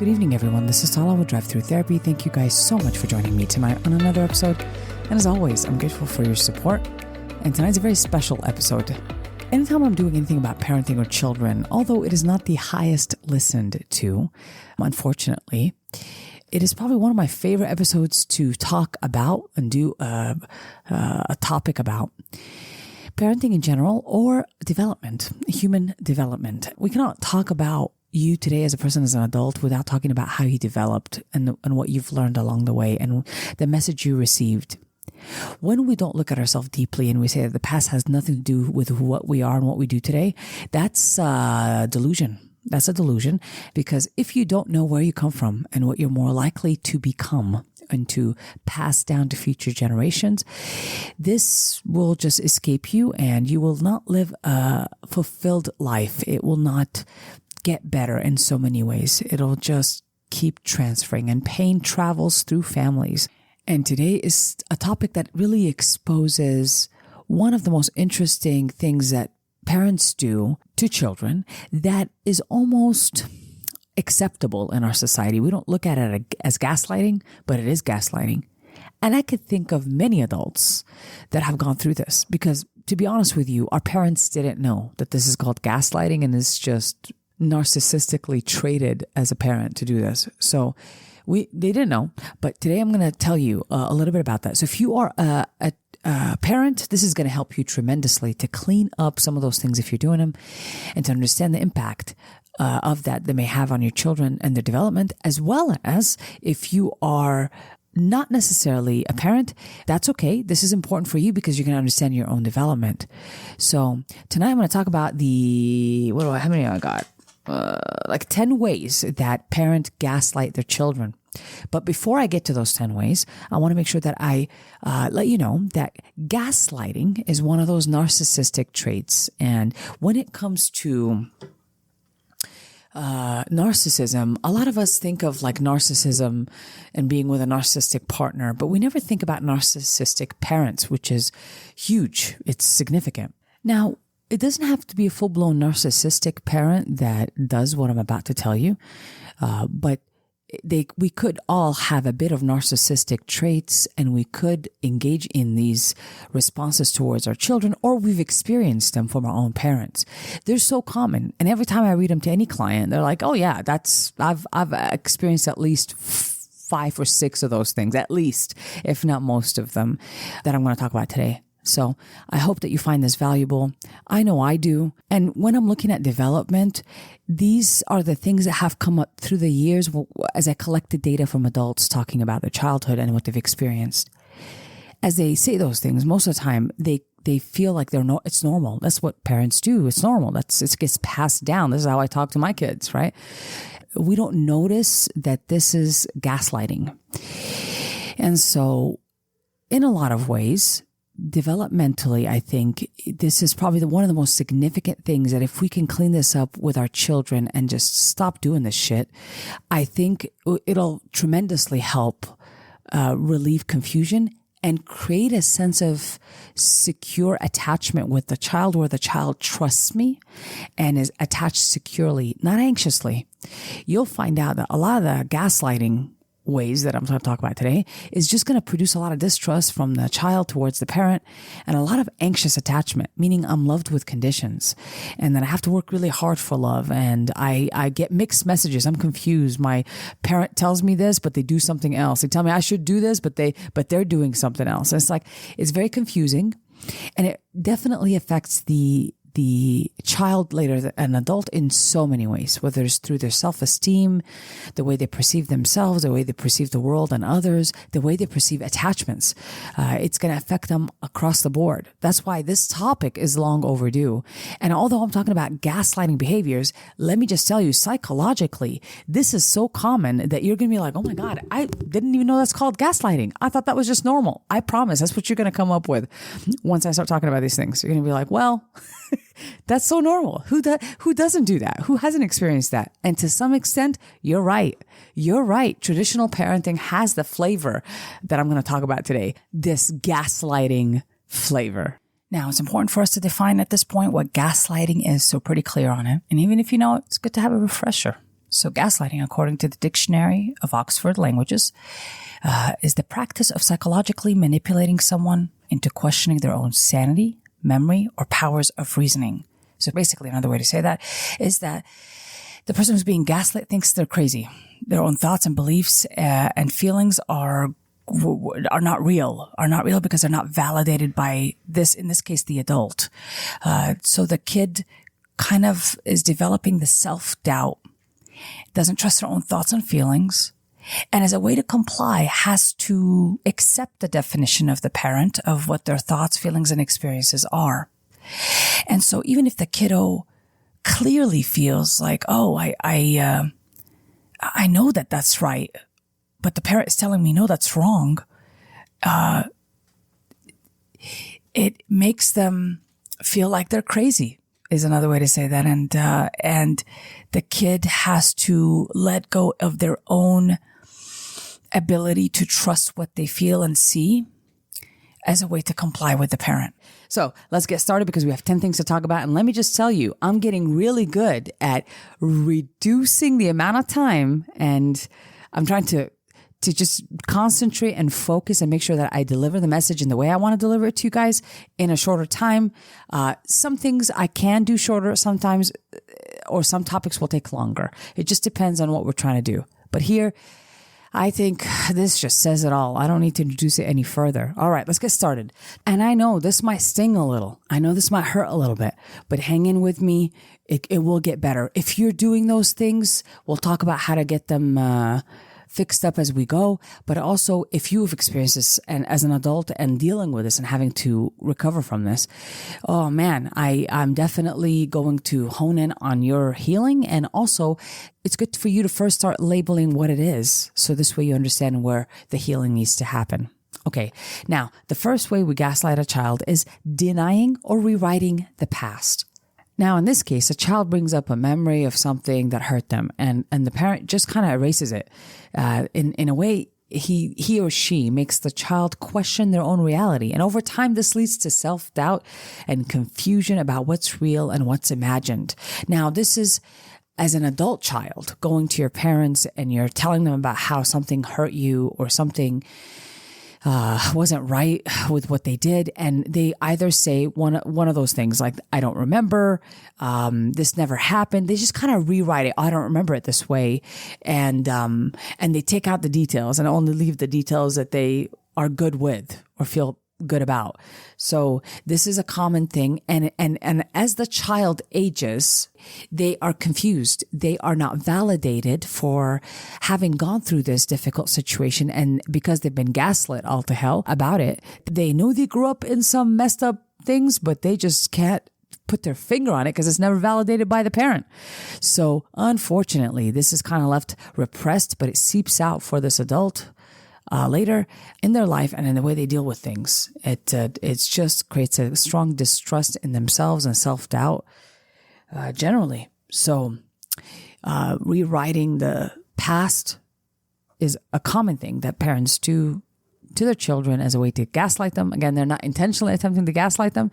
Good evening, everyone. This is Tala with Drive-thru Therapy. Thank you guys so much for joining me tonight on another episode. And as always, I'm grateful for your support. And tonight's a very special episode. Anytime I'm doing anything about parenting or children, although it is not the highest listened to, unfortunately, it is probably one of my favorite episodes to talk about and do a topic about parenting in general or development, human development. We cannot talk about you today as a person, as an adult, without talking about how you developed and what you've learned along the way and the message you received. When we don't look at ourselves deeply and we say that the past has nothing to do with what we are and what we do today, that's a delusion. That's a delusion, because if you don't know where you come from and what you're more likely to become and to pass down to future generations, this will just escape you and you will not live a fulfilled life. It will not get better in so many ways. It'll just keep transferring, and pain travels through families. And today is a topic that really exposes one of the most interesting things that parents do to children that is almost acceptable in our society. We don't look at it as gaslighting, but it is gaslighting. And I could think of many adults that have gone through this, because to be honest with you, our parents didn't know that this is called gaslighting, and it's just narcissistically traded as a parent to do this. So they didn't know, but today I'm going to tell you a little bit about that. So if you are a parent, this is going to help you tremendously to clean up some of those things if you're doing them, and to understand the impact of that they may have on your children and their development, as well as if you are not necessarily a parent, that's okay. This is important for you because you're going to understand your own development. So tonight I'm going to talk about how many I got? 10 ways that parents gaslight their children. But before I get to those 10 ways, I want to make sure that I let you know that gaslighting is one of those narcissistic traits. And when it comes to narcissism, a lot of us think of like narcissism and being with a narcissistic partner, but we never think about narcissistic parents, which is huge. It's significant. Now, it doesn't have to be a full-blown narcissistic parent that does what I'm about to tell you, but we could all have a bit of narcissistic traits, and we could engage in these responses towards our children, or we've experienced them from our own parents. They're so common, and every time I read them to any client, they're like, "Oh yeah, I've experienced at least 5 or 6 of those things, at least, if not most of them, that I'm going to talk about today." So I hope that you find this valuable. I know I do. And when I'm looking at development, these are the things that have come up through the years as I collected data from adults talking about their childhood and what they've experienced. As they say those things, most of the time they feel like it's normal. That's what parents do. It's normal. It gets passed down. This is how I talk to my kids, right? We don't notice that this is gaslighting. And so in a lot of ways, developmentally, I think this is probably one of the most significant things, that if we can clean this up with our children and just stop doing this shit, I think it'll tremendously help relieve confusion and create a sense of secure attachment with the child, where the child trusts me and is attached securely, not anxiously. You'll find out that a lot of the gaslighting ways that I'm going to talk about today is just going to produce a lot of distrust from the child towards the parent, and a lot of anxious attachment, meaning I'm loved with conditions, and then I have to work really hard for love, and I get mixed messages. I'm confused. My parent tells me this, but they do something else. They tell me I should do this, but they're doing something else. And it's very confusing, and it definitely affects the child later, an adult, in so many ways, whether it's through their self-esteem, the way they perceive themselves, the way they perceive the world and others, the way they perceive attachments. It's going to affect them across the board. That's why this topic is long overdue. And although I'm talking about gaslighting behaviors, let me just tell you, psychologically, this is so common that you're going to be like, oh my God, I didn't even know that's called gaslighting. I thought that was just normal. I promise that's what you're going to come up with once I start talking about these things. You're going to be like, well, that's so normal. Who doesn't do that? Who hasn't experienced that? And to some extent, you're right. You're right. Traditional parenting has the flavor that I'm going to talk about today, this gaslighting flavor. Now, it's important for us to define at this point what gaslighting is, so pretty clear on it. And even if you know it, it's good to have a refresher. So gaslighting, according to the Dictionary of Oxford Languages, is the practice of psychologically manipulating someone into questioning their own sanity, memory, or powers of reasoning. So basically, another way to say that is that the person who's being gaslit thinks they're crazy. Their own thoughts and beliefs and feelings are not real because they're not validated by this, in this case, the adult. So the kid kind of is developing the self-doubt, doesn't trust their own thoughts and feelings, and as a way to comply has to accept the definition of the parent of what their thoughts, feelings, and experiences are. And so even if the kiddo clearly feels like, oh, I know that that's right, but the parent is telling me, no, that's wrong. It makes them feel like they're crazy is another way to say that. And the kid has to let go of their own ability to trust what they feel and see as a way to comply with the parent. So let's get started because we have 10 things to talk about. And let me just tell you, I'm getting really good at reducing the amount of time, and I'm trying to just concentrate and focus and make sure that I deliver the message in the way I want to deliver it to you guys in a shorter time. Some things I can do shorter sometimes, or some topics will take longer. It just depends on what we're trying to do. But here, I think this just says it all. I don't need to introduce it any further. All right, let's get started. And I know this might sting a little. I know this might hurt a little bit, but hang in with me. It will get better. If you're doing those things, we'll talk about how to get them fixed up as we go. But also, if you have experienced this and as an adult and dealing with this and having to recover from this, oh man, I'm definitely going to hone in on your healing. And also, it's good for you to first start labeling what it is. So this way you understand where the healing needs to happen. Okay. Now, the first way we gaslight a child is denying or rewriting the past. Now, in this case, a child brings up a memory of something that hurt them, and the parent just kind of erases it. In a way, he or she makes the child question their own reality. And over time, this leads to self-doubt and confusion about what's real and what's imagined. Now, this is as an adult child going to your parents and you're telling them about how something hurt you or something wasn't right with what they did. And they either say one of those things like, I don't remember, this never happened. They just kind of rewrite it. I don't remember it this way. And they take out the details and only leave the details that they are good with or feel good about. So this is a common thing. And as the child ages, they are confused. They are not validated for having gone through this difficult situation. And because they've been gaslit all to hell about it, they know they grew up in some messed up things, but they just can't put their finger on it because it's never validated by the parent. So unfortunately, this is kind of left repressed, but it seeps out for this adult later in their life and in the way they deal with things. It just creates a strong distrust in themselves and self-doubt generally. So rewriting the past is a common thing that parents do to their children as a way to gaslight them. Again, they're not intentionally attempting to gaslight them.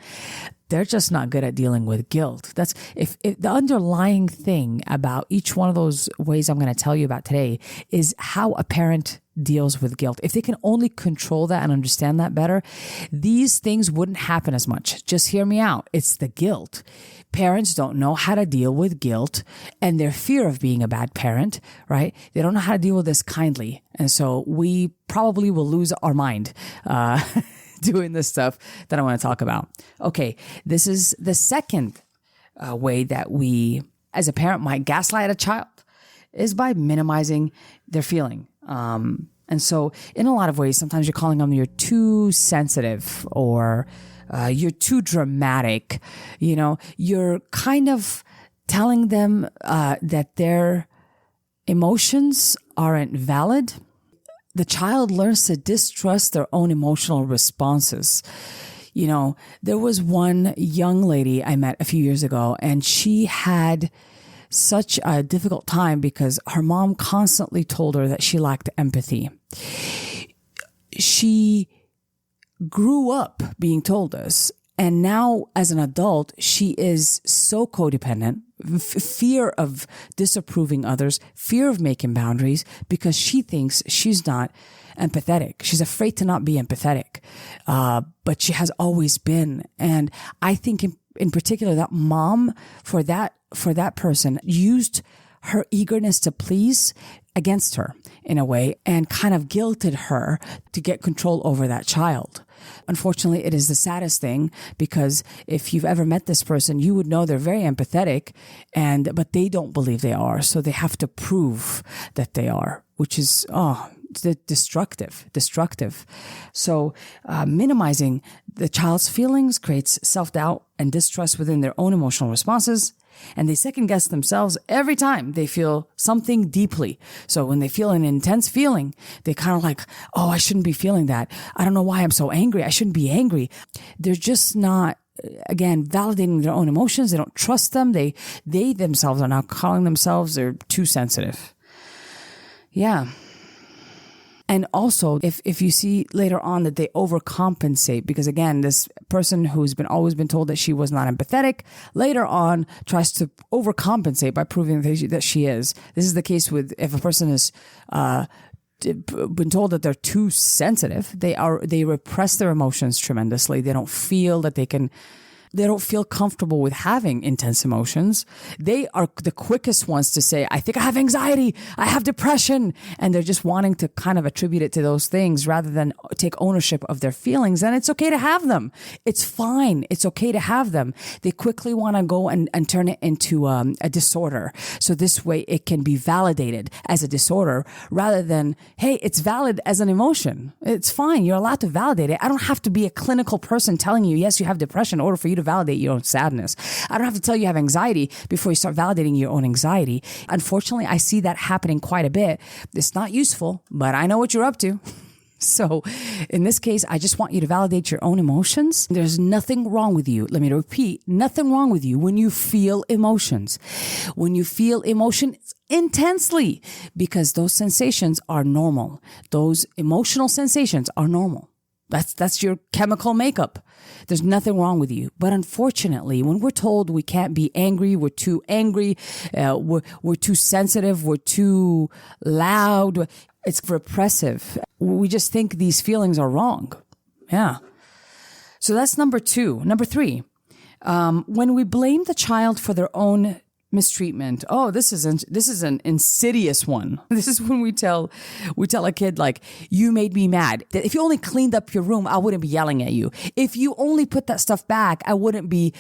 They're just not good at dealing with guilt. That's if the underlying thing about each one of those ways I'm going to tell you about today is how a parent deals with guilt. If they can only control that and understand that better, these things wouldn't happen as much. Just hear me out. It's the guilt. Parents don't know how to deal with guilt and their fear of being a bad parent, right? They don't know how to deal with this kindly. And so we probably will lose our mind doing this stuff that I want to talk about. Okay, this is the second way that we, as a parent, might gaslight a child is by minimizing their feeling. And so in a lot of ways, sometimes you're calling them you're too sensitive or you're too dramatic. You know, you're kind of telling them that their emotions aren't valid. The child learns to distrust their own emotional responses. You know, there was one young lady I met a few years ago, and she had such a difficult time because her mom constantly told her that she lacked empathy. She grew up being told this, And now as an adult, she is so codependent, fear of disapproving others, fear of making boundaries because she thinks she's not empathetic. She's afraid to not be empathetic. But she has always been. And I think in particular that mom for that person used her eagerness to please against her in a way and kind of guilted her to get control over that child. Unfortunately, it is the saddest thing because if you've ever met this person, you would know they're very empathetic but they don't believe they are. So they have to prove that they are, which is, destructive. So minimizing the child's feelings creates self-doubt and distrust within their own emotional responses. And they second guess themselves every time they feel something deeply. So when they feel an intense feeling, they kind of like, oh, I shouldn't be feeling that. I don't know why I'm so angry. I shouldn't be angry. They're just not, again, validating their own emotions. They don't trust them. They themselves are now calling themselves they're too sensitive. Yeah. And also, if you see later on that they overcompensate, because again, this person who's always been told that she was not empathetic, later on tries to overcompensate by proving that she is. This is the case with if a person is been told that they're too sensitive, they repress their emotions tremendously. They don't feel that they don't feel comfortable with having intense emotions. They are the quickest ones to say, I think I have anxiety, I have depression. And they're just wanting to kind of attribute it to those things rather than take ownership of their feelings. And it's okay to have them. It's fine. It's okay to have them. They quickly want to go and turn it into a disorder. So this way it can be validated as a disorder rather than, hey, it's valid as an emotion. It's fine. You're allowed to validate it. I don't have to be a clinical person telling you, yes, you have depression in order for you to validate your own sadness. I don't have to tell you have anxiety before you start validating your own anxiety. Unfortunately, I see that happening quite a bit. It's not useful, but I know what you're up to. So in this case, I just want you to validate your own emotions. There's nothing wrong with you. Let me repeat, nothing wrong with you when you feel emotions. When you feel emotions intensely, because those sensations are normal. Those emotional sensations are normal. That's your chemical makeup. There's nothing wrong with you. But unfortunately, when we're told we can't be angry, we're too angry, we're too sensitive, we're too loud, it's repressive. We just think these feelings are wrong. Yeah. So that's number 2. Number 3, when we blame the child for their own mistreatment. Oh, this is an insidious one. This is when we tell a kid, like, you made me mad. If you only cleaned up your room, I wouldn't be yelling at you. If you only put that stuff back, I wouldn't be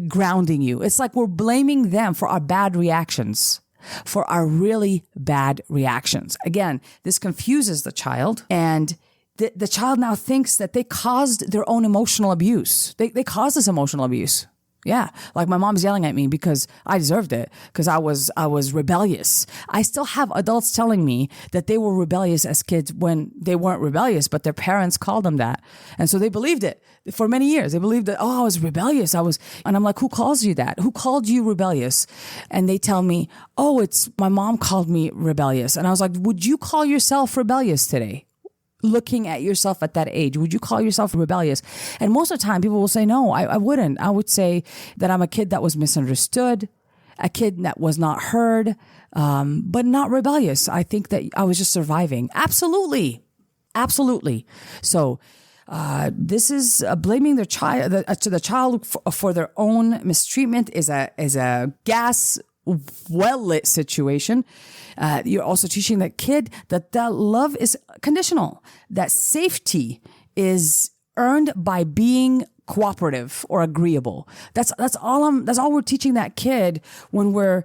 grounding you. It's like we're blaming them for our bad reactions, for our really bad reactions. Again, this confuses the child, and the child now thinks that they caused their own emotional abuse. They caused this emotional abuse. Yeah. Like my mom's yelling at me because I deserved it, because I was rebellious. I still have adults telling me that they were rebellious as kids when they weren't rebellious, but their parents called them that. And so they believed it for many years. They believed that, I was rebellious. And I'm like, who calls you that? Who called you rebellious? And they tell me, it's my mom called me rebellious. And I was like, would you call yourself rebellious today? Looking at yourself at that age, would you call yourself rebellious? And most of the time people will say, no, I wouldn't. I would say that I'm a kid that was misunderstood, a kid that was not heard, but not rebellious. I think that I was just surviving. Absolutely. So this is blaming the child for their own mistreatment is a well-lit situation. You're also teaching that kid that love is conditional, that safety is earned by being cooperative or agreeable. That's all we're teaching that kid when we're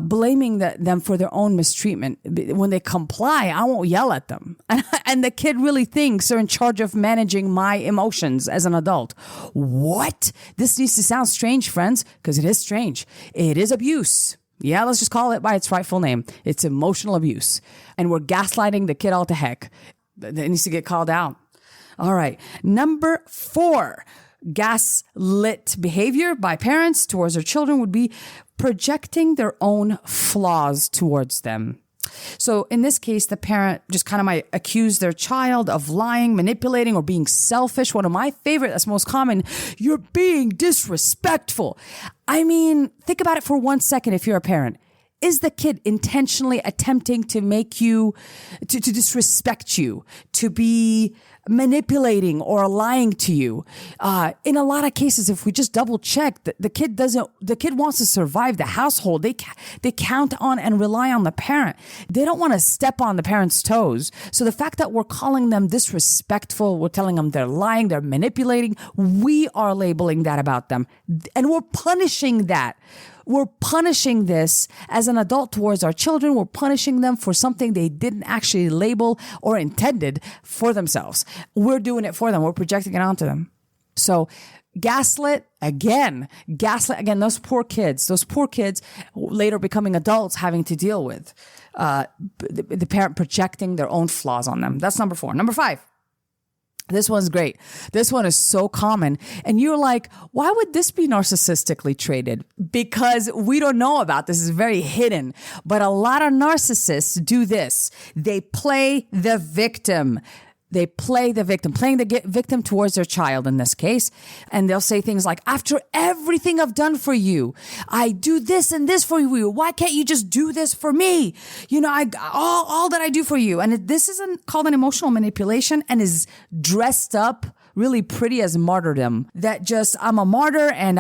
blaming them for their own mistreatment. When they comply, I won't yell at them. And the kid really thinks they're in charge of managing my emotions as an adult. What? This needs to sound strange, friends, because it is strange. It is abuse. Yeah, let's just call it by its rightful name. It's emotional abuse. And we're gaslighting the kid all to heck. It needs to get called out. All right. Number 4, gaslit behavior by parents towards their children would be projecting their own flaws towards them. So in this case, the parent just kind of might accuse their child of lying, manipulating, or being selfish. One of my favorite, that's most common, you're being disrespectful. I mean, think about it for 1 second if you're a parent. Is the kid intentionally attempting to make you, to disrespect you, to be manipulating or lying to you? In a lot of cases, if we just double check, the kid wants to survive the household. They count on and rely on the parent. They don't want to step on the parent's toes. So the fact that we're calling them disrespectful, we're telling them they're lying, they're manipulating, we are labeling that about them. And we're punishing that. We're punishing this as an adult towards our children. We're punishing them for something they didn't actually label or intended for themselves. We're doing it for them. We're projecting it onto them. So gaslit again, those poor kids later becoming adults having to deal with the parent projecting their own flaws on them. That's number 4. Number 5. This one's great. This one is so common. And you're like, why would this be narcissistically traded? Because we don't know about this. It's very hidden. But a lot of narcissists do this. They play the victim. Playing the victim towards their child in this case. And they'll say things like, after everything I've done for you, I do this and this for you. Why can't you just do this for me? All that I do for you. And this isn't called an emotional manipulation and is dressed up really pretty as martyrdom. That just, I'm a martyr and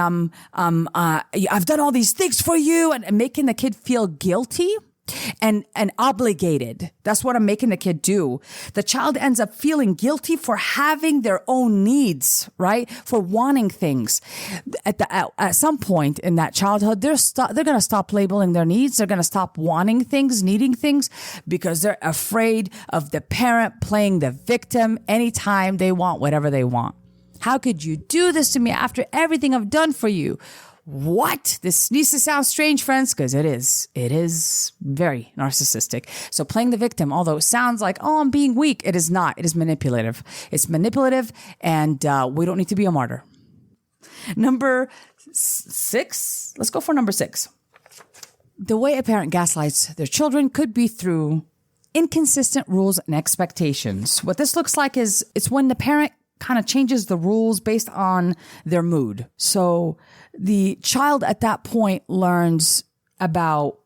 I've done all these things for you, and making the kid feel guilty and obligated. That's what I'm making the kid do. The child ends up feeling guilty for having their own needs, right? For wanting things. At some point in that childhood, they're going to stop labeling their needs. They're going to stop wanting things, needing things, because they're afraid of the parent playing the victim anytime they want whatever they want. How could you do this to me after everything I've done for you? What? This needs to sound strange, friends, because it is very narcissistic. So playing the victim, although it sounds like, oh, I'm being weak, it is not. It is manipulative. It's manipulative, and we don't need to be a martyr. Number 6. Let's go for number 6. The way a parent gaslights their children could be through inconsistent rules and expectations. What this looks like is it's when the parent kind of changes the rules based on their mood. So the child at that point learns about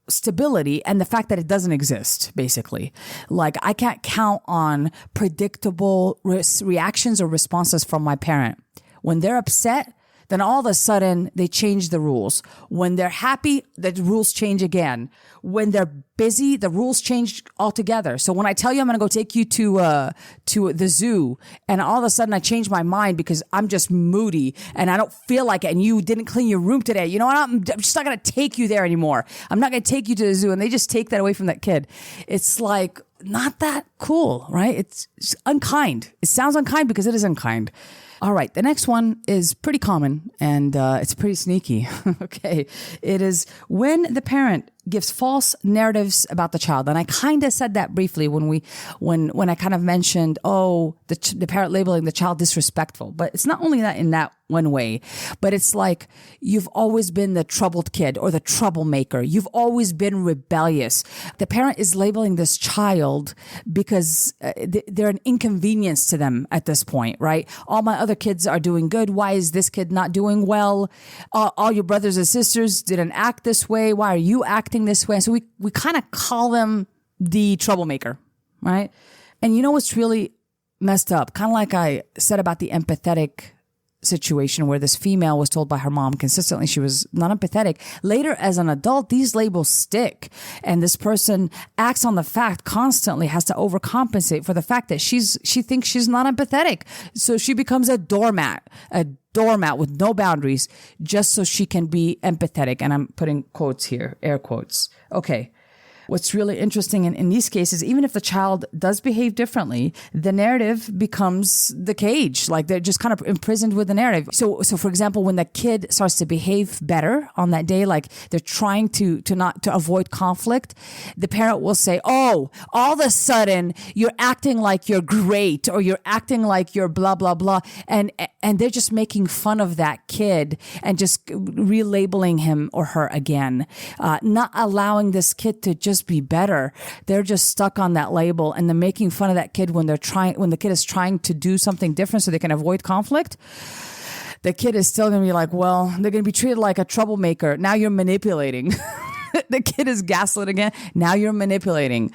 stability and the fact that it doesn't exist, basically. Like, I can't count on predictable reactions or responses from my parent. When they're upset, then all of a sudden they change the rules. When they're happy, the rules change again. When they're busy, the rules change altogether. So when I tell you I'm going to go take you to the zoo, and all of a sudden I change my mind because I'm just moody and I don't feel like it, and you didn't clean your room today, you know what? I'm just not going to take you there anymore. I'm not going to take you to the zoo, and they just take that away from that kid. It's like not that cool, right? It's unkind. It sounds unkind because it is unkind. All right, the next one is pretty common, and it's pretty sneaky. Okay, it is when the parent gives false narratives about the child. And I kind of said that briefly when I kind of mentioned, the parent labeling the child disrespectful. But it's not only that in that one way, but it's like, you've always been the troubled kid or the troublemaker. You've always been rebellious. The parent is labeling this child because they're an inconvenience to them at this point, right? All my other kids are doing good. Why is this kid not doing well? All your brothers and sisters didn't act this way. Why are you acting this way? So we kind of call them the troublemaker, right? And you know what's really messed up? Kind of like I said about the empathetic situation where this female was told by her mom consistently she was not empathetic. Later, as an adult, these labels stick, and this person acts on the fact constantly, has to overcompensate for the fact that she thinks she's not empathetic. So she becomes a doormat with no boundaries, just so she can be empathetic. And I'm putting quotes here, air quotes. Okay. What's really interesting in these cases, even if the child does behave differently, the narrative becomes the cage. Like they're just kind of imprisoned with the narrative. So for example, when the kid starts to behave better on that day, like they're trying to avoid conflict, the parent will say, "Oh, all of a sudden you're acting like you're great, or you're acting like you're blah blah blah," and they're just making fun of that kid and just relabeling him or her again, not allowing this kid to just be better. They're just stuck on that label, and they're making fun of that kid when the kid is trying to do something different so they can avoid conflict. The kid is still going to be like, well, they're going to be treated like a troublemaker. Now you're manipulating. The kid is gaslit again. Now you're manipulating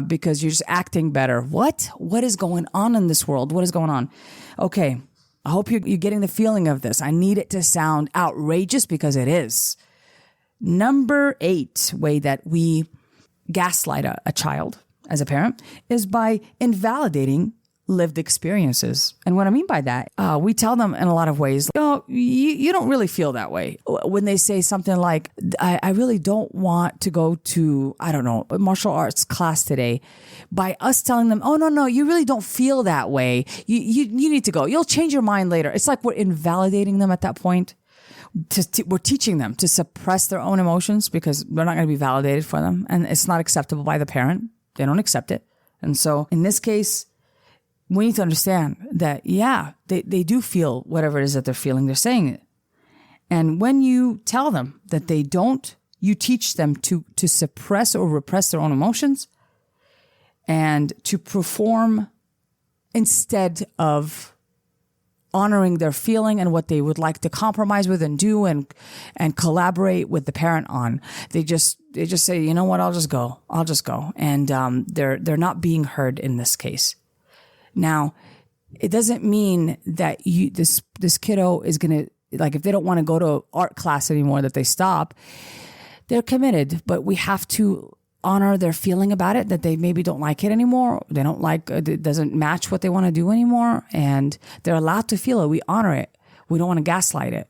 because you're just acting better. What is going on in this world? What is going on? Okay. I hope you're getting the feeling of this. I need it to sound outrageous because it is. Number 8 way that we gaslight a child as a parent is by invalidating lived experiences. And what I mean by that, we tell them in a lot of ways, oh, you don't really feel that way. When they say something like, I really don't want to go to, I don't know, a martial arts class today. By us telling them, oh, no, you really don't feel that way. You need to go. You'll change your mind later. It's like we're invalidating them at that point. We're teaching them to suppress their own emotions because they're not going to be validated for them. And it's not acceptable by the parent. They don't accept it. And so in this case, we need to understand that, yeah, they do feel whatever it is that they're feeling. They're saying it. And when you tell them that they don't, you teach them to suppress or repress their own emotions and to perform instead of honoring their feeling and what they would like to compromise with and do and collaborate with the parent on. They just say, you know what, I'll just go. And they're not being heard in this case. Now, it doesn't mean that this kiddo is going to, like, if they don't want to go to art class anymore, that they stop. They're committed, but we have to honor their feeling about it, that they maybe don't like it anymore. They don't like, it doesn't match what they want to do anymore. And they're allowed to feel it. We honor it. We don't want to gaslight it.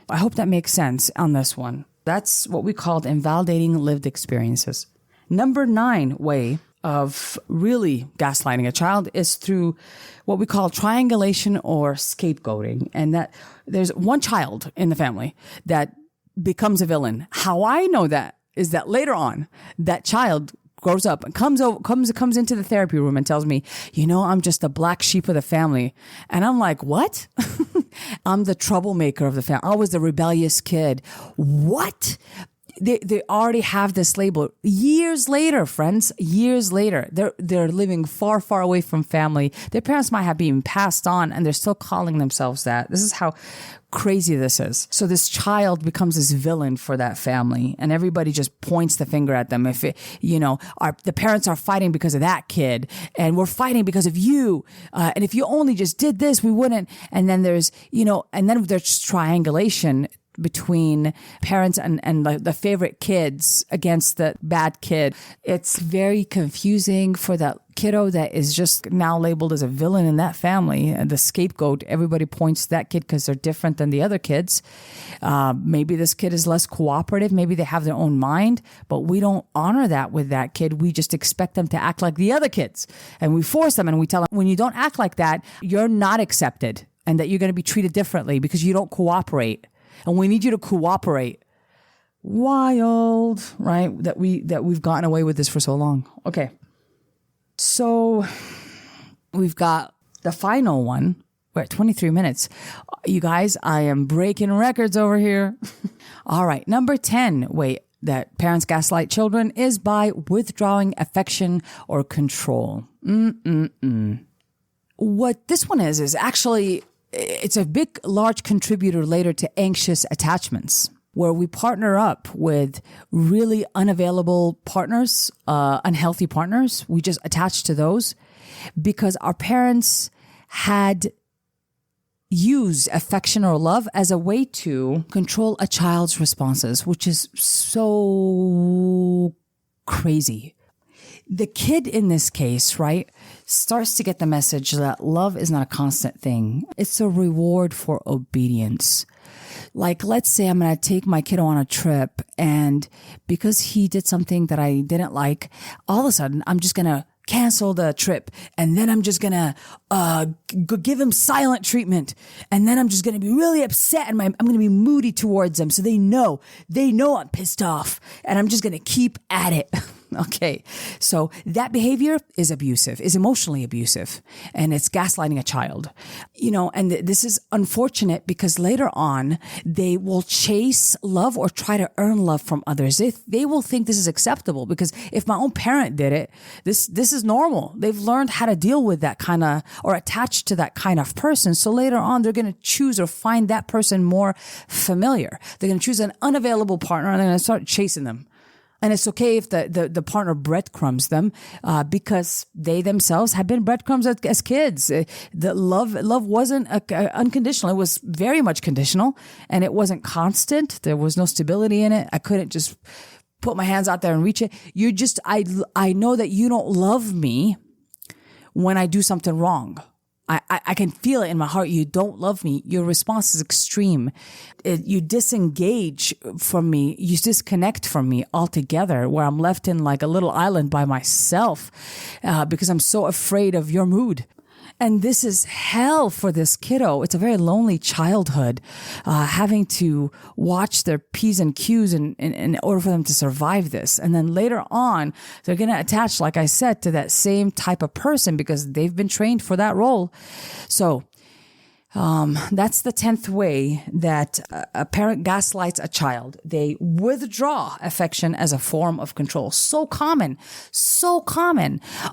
I hope that makes sense on this one. That's what we called invalidating lived experiences. Number 9 way of really gaslighting a child is through what we call triangulation or scapegoating. And that there's one child in the family that becomes a villain. How I know that is that later on, that child grows up and comes into the therapy room and tells me, I'm just the black sheep of the family. And I'm like, what? I'm the troublemaker of the family. I was the rebellious kid. What? They already have this label. Years later, friends, they're living far, far away from family. Their parents might have been passed on and they're still calling themselves that. This is how crazy this is. So this child becomes this villain for that family and everybody just points the finger at them. If the parents are fighting because of that kid and we're fighting because of you. And if you only just did this, we wouldn't. And then there's triangulation between parents and the favorite kids against the bad kid. It's very confusing for that kiddo that is just now labeled as a villain in that family. The scapegoat, everybody points to that kid because they're different than the other kids. Maybe this kid is less cooperative. Maybe they have their own mind, but we don't honor that with that kid. We just expect them to act like the other kids. And we force them and we tell them, when you don't act like that, you're not accepted and that you're going to be treated differently because you don't cooperate. And we need you to cooperate. Wild, right? That we've gotten away with this for so long. Okay. So we've got the final one. We're at 23 minutes. You guys, I am breaking records over here. All right. Number 10 way that parents gaslight children is by withdrawing affection or control. What this one is actually, it's a large contributor later to anxious attachments, where we partner up with really unavailable partners, unhealthy partners. We just attach to those because our parents had used affection or love as a way to control a child's responses, which is so crazy. The kid in this case, right, starts to get the message that love is not a constant thing. It's a reward for obedience. Like, let's say I'm going to take my kiddo on a trip, and because he did something that I didn't like, all of a sudden I'm just going to cancel the trip, and then I'm just gonna give him silent treatment, and then I'm just gonna be really upset, and I'm gonna be moody towards them, so they know I'm pissed off, and I'm just gonna keep at it. Okay, so that behavior is abusive, is emotionally abusive, and it's gaslighting a child. And this is unfortunate because later on they will chase love or try to earn love from others. They will think this is acceptable because if my own parent did it, this is normal. They've learned how to deal with that kind of, or attach to that kind of person. So later on they're going to choose or find that person more familiar. They're going to choose an unavailable partner, and they're going to start chasing them. And it's okay if the partner breadcrumbs them, because they themselves have been breadcrumbs as kids. The love wasn't unconditional. It was very much conditional, and it wasn't constant. There was no stability in it. I couldn't just put my hands out there and reach it. I know that you don't love me when I do something wrong. I can feel it in my heart. You don't love me. Your response is extreme. You disengage from me. You disconnect from me altogether, where I'm left in like a little island by myself because I'm so afraid of your mood. And this is hell for this kiddo. It's a very lonely childhood, having to watch their P's and Q's in order for them to survive this. And then later on, they're going to attach, like I said, to that same type of person because they've been trained for that role. So that's the 10th way that a parent gaslights a child. They withdraw affection as a form of control. So common.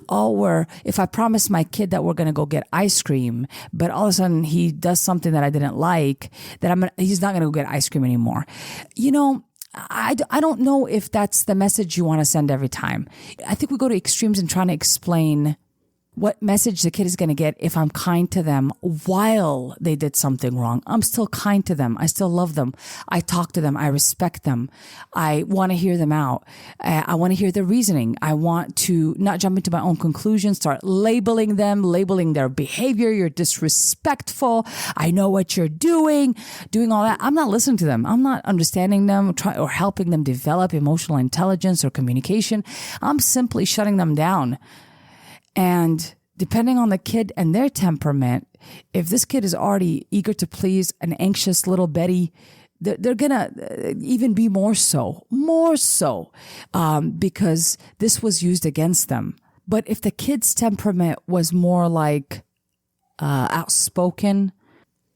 Or if I promise my kid that we're going to go get ice cream, but all of a sudden he does something that I didn't like, that he's not going to go get ice cream anymore. I don't know if that's the message you want to send every time. I think we go to extremes in trying to explain what message the kid is going to get if I'm kind to them while they did something wrong. I'm still kind to them. I still love them. I talk to them. I respect them. I want to hear them out. I want to hear their reasoning. I want to not jump into my own conclusions, start labeling them, labeling their behavior. You're disrespectful. I know what you're doing all that. I'm not listening to them. I'm not understanding them or helping them develop emotional intelligence or communication. I'm simply shutting them down. And depending on the kid and their temperament, if this kid is already eager to please, an anxious little Betty, they're going to even be more so, because this was used against them. But if the kid's temperament was more like outspoken,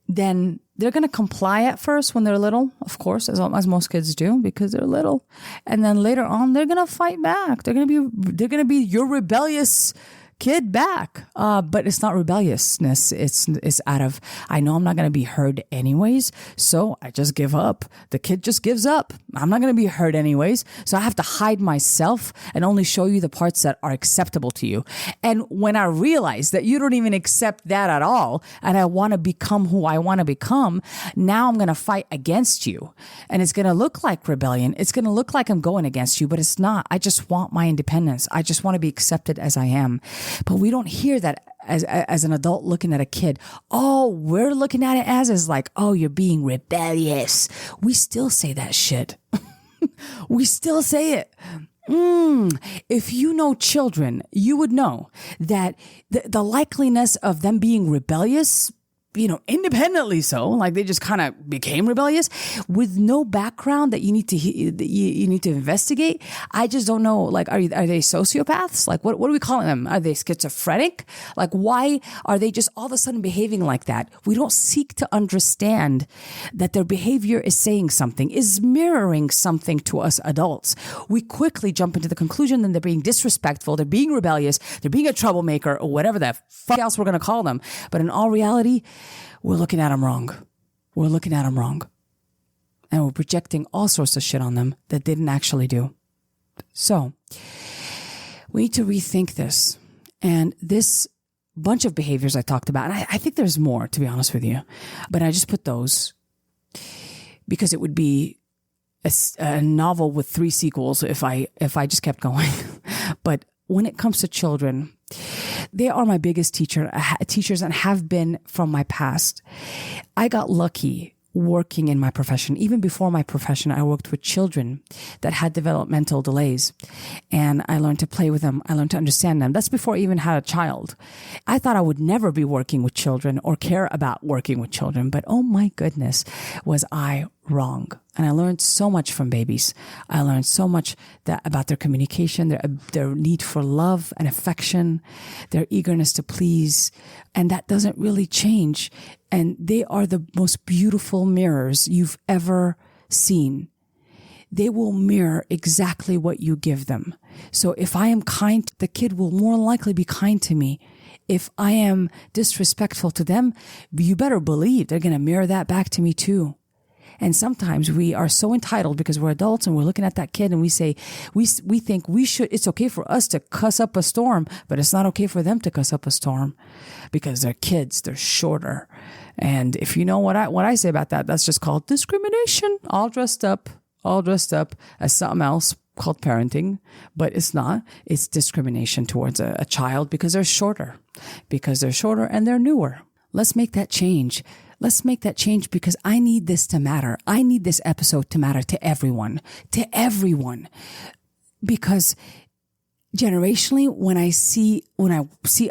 then they're going to comply at first when they're little, of course, as most kids do, because they're little. And then later on, they're going to fight back. They're going to be your rebellious kid back. But it's not rebelliousness. It's out of, I know I'm not going to be heard anyways, so I just give up. The kid just gives up. I'm not going to be heard anyways, so I have to hide myself and only show you the parts that are acceptable to you. And when I realize that you don't even accept that at all, and I want to become who I want to become, now I'm going to fight against you. And it's going to look like rebellion. It's going to look like I'm going against you, but it's not. I just want my independence. I just want to be accepted as I am. But we don't hear that as an adult looking at a kid. All we're looking at it as is like, oh, you're being rebellious. We still say that shit. We still say it. If you know children, you would know that the likeliness of them being rebellious, independently so, like they just kind of became rebellious with no background that you need to investigate. I just don't know. Like, are they sociopaths? Like, what are we calling them? Are they schizophrenic? Like, why are they just all of a sudden behaving like that? We don't seek to understand that their behavior is saying something, is mirroring something to us adults. We quickly jump into the conclusion that they're being disrespectful, they're being rebellious, they're being a troublemaker, or whatever the fuck else we're going to call them. But in all reality, we're looking at them wrong. And we're projecting all sorts of shit on them that they didn't actually do. So we need to rethink this. And this bunch of behaviors I talked about, and I think there's more, to be honest with you, but I just put those because it would be a novel with 3 sequels if I just kept going. But when it comes to children, they are my biggest teachers and have been from my past. I got lucky working in my profession, even before my profession, I worked with children that had developmental delays, and I learned to play with them. I learned to understand them. That's before I even had a child. I thought I would never be working with children or care about working with children, but oh my goodness, was I wrong. And I learned so much from babies. I learned so much about their communication, their need for love and affection, their eagerness to please. And that doesn't really change. And they are the most beautiful mirrors you've ever seen. They will mirror exactly what you give them. So if I am kind, the kid will more likely be kind to me. If I am disrespectful to them, you better believe they're going to mirror that back to me too. And sometimes we are so entitled because we're adults and we're looking at that kid and we say, we think it's okay for us to cuss up a storm, but it's not okay for them to cuss up a storm because they're kids, they're shorter. And if you know what I say about that, that's just called discrimination, all dressed up as something else called parenting, but it's not. It's discrimination towards a child because they're shorter and they're newer. Let's make that change. Let's make that change because I need this to matter. I need this episode to matter to everyone, because generationally, when I see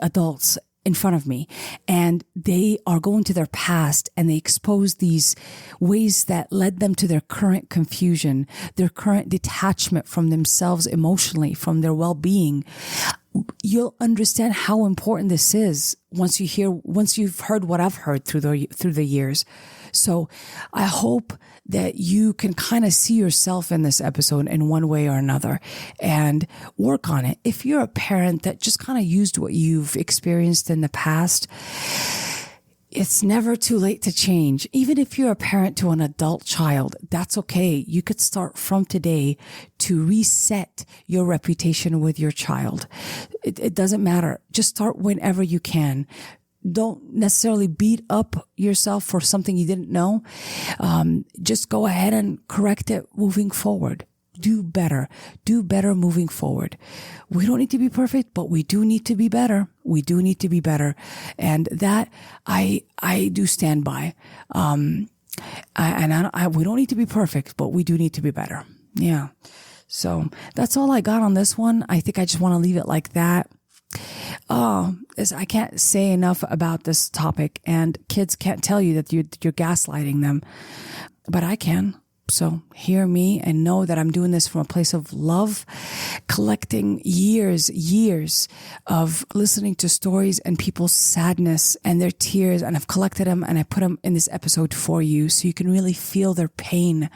adults in front of me and they are going to their past and they expose these ways that led them to their current confusion, their current detachment from themselves emotionally, from their well-being, you'll understand how important this is once you've heard what I've heard through the years. So I hope that you can kind of see yourself in this episode in one way or another and work on it. If you're a parent that just kind of used what you've experienced in the past, it's never too late to change. Even if you're a parent to an adult child, that's okay. You could start from today to reset your reputation with your child. It doesn't matter. Just start whenever you can. Don't necessarily beat up yourself for something you didn't know. Just go ahead and correct it moving forward. Do better moving forward. We don't need to be perfect, but we do need to be better. We And that I do stand by. We don't need to be perfect, but we do need to be better. Yeah. So that's all I got on this one. I think I just want to leave it like that. I can't say enough about this topic, and kids can't tell you that you're gaslighting them, but I can. So hear me and know that I'm doing this from a place of love, collecting years of listening to stories and people's sadness and their tears. And I've collected them and I put them in this episode for you so you can really feel their pain,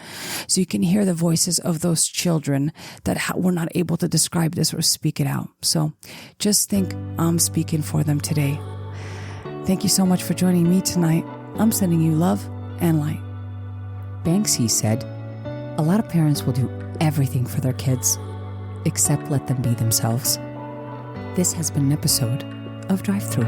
so you can hear the voices of those children that were not able to describe this or speak it out. So just think I'm speaking for them today. Thank you so much for joining me tonight. I'm sending you love and light. Banksy said, "A lot of parents will do everything for their kids, except let them be themselves." This has been an episode of Drive-thru.